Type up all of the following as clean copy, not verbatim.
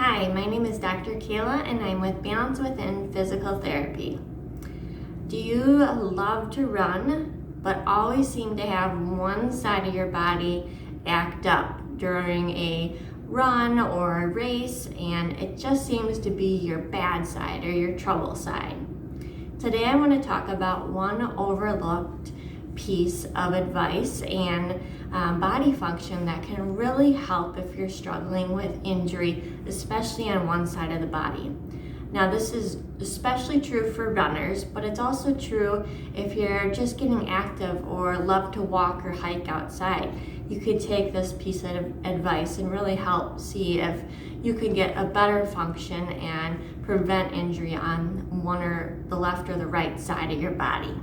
Hi, my name is Dr. Kayla and I'm with Balance Within Physical Therapy. Do you love to run but always seem to have one side of your body act up during a run or a race and it just seems to be your bad side or your trouble side? Today I want to talk about one overlooked piece of advice and body function that can really help if you're struggling with injury, especially on one side of the body. Now, this is especially true for runners, but it's also true if you're just getting active or love to walk or hike outside. You could take this piece of advice and really help see if you can get a better function and prevent injury on one or the left or the right side of your body.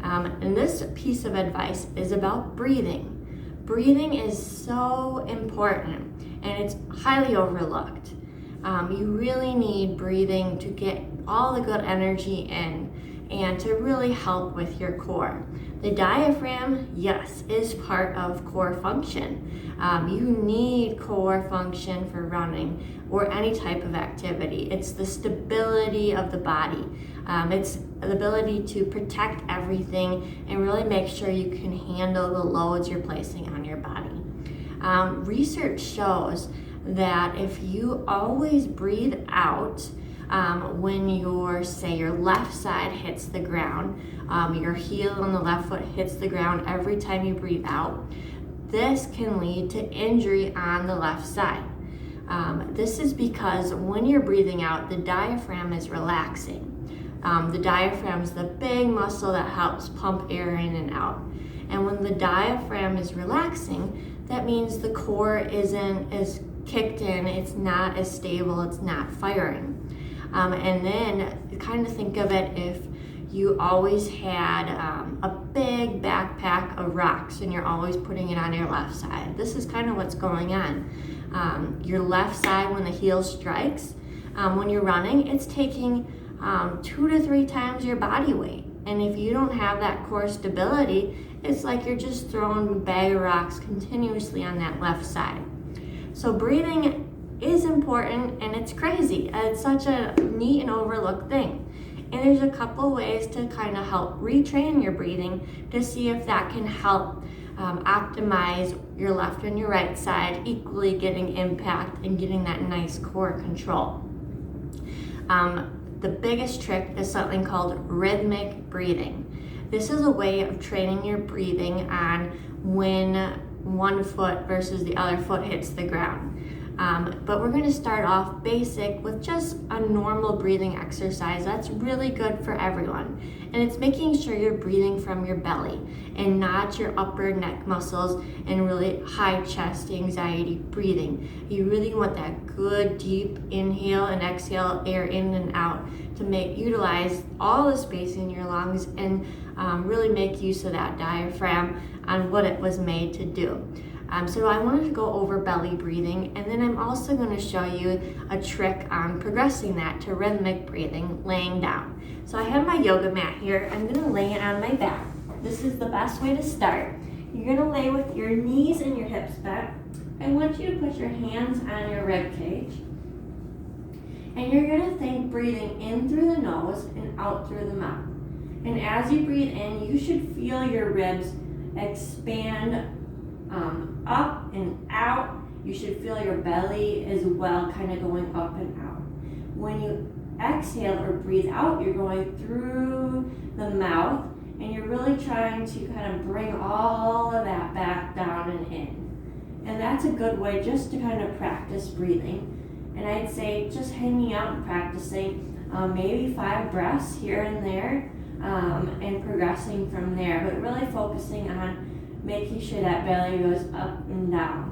And this piece of advice is about breathing. Breathing is so important and it's highly overlooked. You really need breathing to get all the good energy in and to really help with your core. The diaphragm, yes, is part of core function. You need core function for running or any type of activity. It's the stability of the body. It's the ability to protect everything and really make sure you can handle the loads you're placing on your body. Research shows that if you always breathe out when your left side hits the ground, your heel on the left foot hits the ground every time you breathe out, this can lead to injury on the left side. This is because when you're breathing out, the diaphragm is relaxing. The diaphragm is the big muscle that helps pump air in and out. And when the diaphragm is relaxing, that means the core isn't as kicked in, it's not as stable, it's not firing. And then kind of think of it if you always had a big backpack of rocks and you're always putting it on your left side. This is kind of what's going on. Your left side, when the heel strikes, when you're running, it's taking 2 to 3 times your body weight. And if you don't have that core stability, it's like you're just throwing a bag of rocks continuously on that left side. So breathing is important and it's crazy. It's such a neat and overlooked thing. And there's a couple ways to kind of help retrain your breathing to see if that can help optimize your left and your right side, equally getting impact and getting that nice core control. The biggest trick is something called rhythmic breathing. This is a way of training your breathing on when one foot versus the other foot hits the ground. But we're going to start off basic with just a normal breathing exercise that's really good for everyone. And it's making sure you're breathing from your belly and not your upper neck muscles and really high chest anxiety breathing. You really want that good deep inhale and exhale air in and out to utilize all the space in your lungs and really make use of that diaphragm on what it was made to do. So I wanted to go over belly breathing, and then I'm also going to show you a trick on progressing that to rhythmic breathing laying down. So I have my yoga mat here. I'm going to lay it on my back. This is the best way to start. You're going to lay with your knees and your hips bent. I want you to put your hands on your rib cage. And you're going to think breathing in through the nose and out through the mouth. And as you breathe in, you should feel your ribs expand up and out. You should feel your belly as well kind of going up and out. When you exhale or breathe out, you're going through the mouth and you're really trying to kind of bring all of that back down and in. And that's a good way just to kind of practice breathing. And I'd say just hanging out and practicing maybe 5 breaths here and there and progressing from there, but really focusing on making sure that belly goes up and down.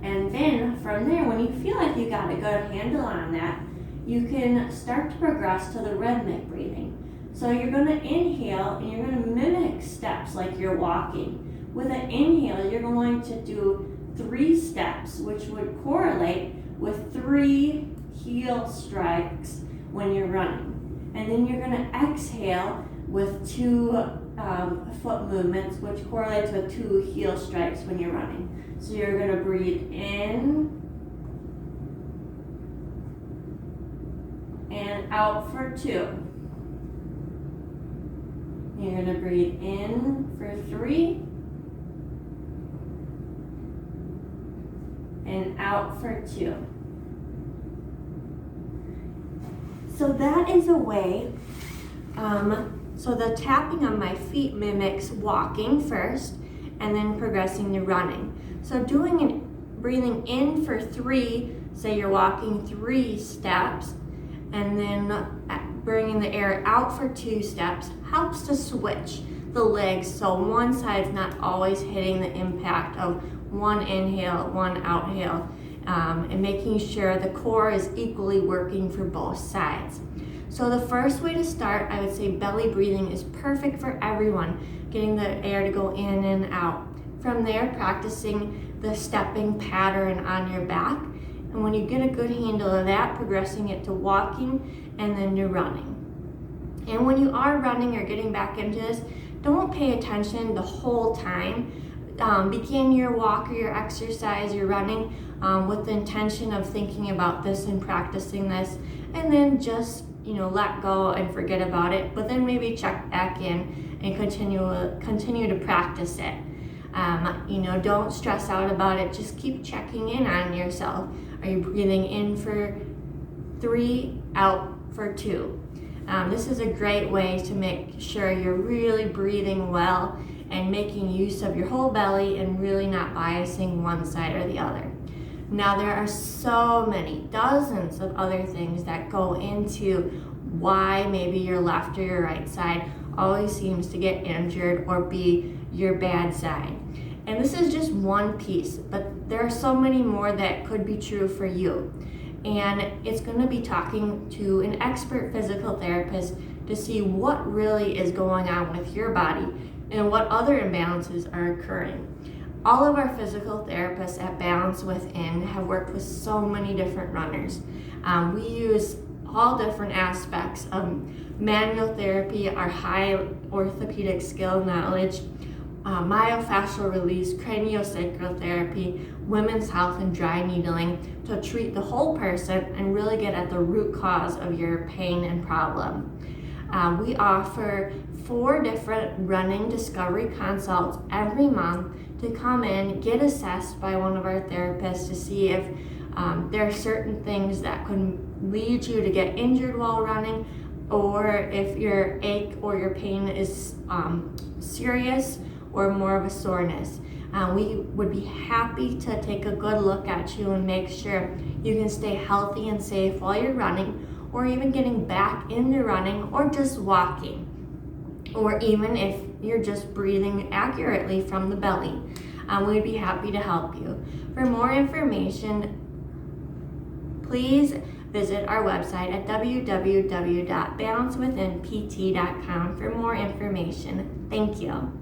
And then from there, when you feel like you got a good handle on that, you can start to progress to the rhythmic breathing. So you're going to inhale and you're going to mimic steps like you're walking. With an inhale, you're going to do 3 steps, which would correlate with 3 heel strikes when you're running. And then you're going to exhale with 2 foot movements, which correlates with 2 heel strikes when you're running. So you're going to breathe in out for 2. You're going to breathe in for 3 and out for 2. So that is a way, so the tapping on my feet mimics walking first and then progressing to running. So breathing in for 3, say you're walking 3 steps, and then bringing the air out for 2 steps helps to switch the legs so one side's not always hitting the impact of one inhale, one outhale, and making sure the core is equally working for both sides. So the first way to start, I would say belly breathing is perfect for everyone, getting the air to go in and out. From there, practicing the stepping pattern on your back. And when you get a good handle of that, progressing it to walking and then to running. And when you are running or getting back into this, don't pay attention the whole time. Begin your walk or your exercise, your running, with the intention of thinking about this and practicing this, and then just let go and forget about it, but then maybe check back in and continue to practice it. Don't stress out about it. Just keep checking in on yourself. Are you breathing in for 3, out for 2? This is a great way to make sure you're really breathing well and making use of your whole belly and really not biasing one side or the other. Now there are so many, dozens of other things that go into why maybe your left or your right side always seems to get injured or be your bad side. And this is just one piece, but there are so many more that could be true for you. And it's going to be talking to an expert physical therapist to see what really is going on with your body and what other imbalances are occurring. All of our physical therapists at Balance Within have worked with so many different runners. We use all different aspects of manual therapy, our high orthopedic skill knowledge, myofascial release, craniosacral therapy, women's health, and dry needling to treat the whole person and really get at the root cause of your pain and problem. We offer 4 different running discovery consults every month to come in, get assessed by one of our therapists to see if there are certain things that could lead you to get injured while running, or if your ache or your pain is serious or more of a soreness. We would be happy to take a good look at you and make sure you can stay healthy and safe while you're running, or even getting back into running, or just walking, or even if you're just breathing accurately from the belly. We'd be happy to help you. For more information, please visit our website at www.balancewithinpt.com for more information. Thank you.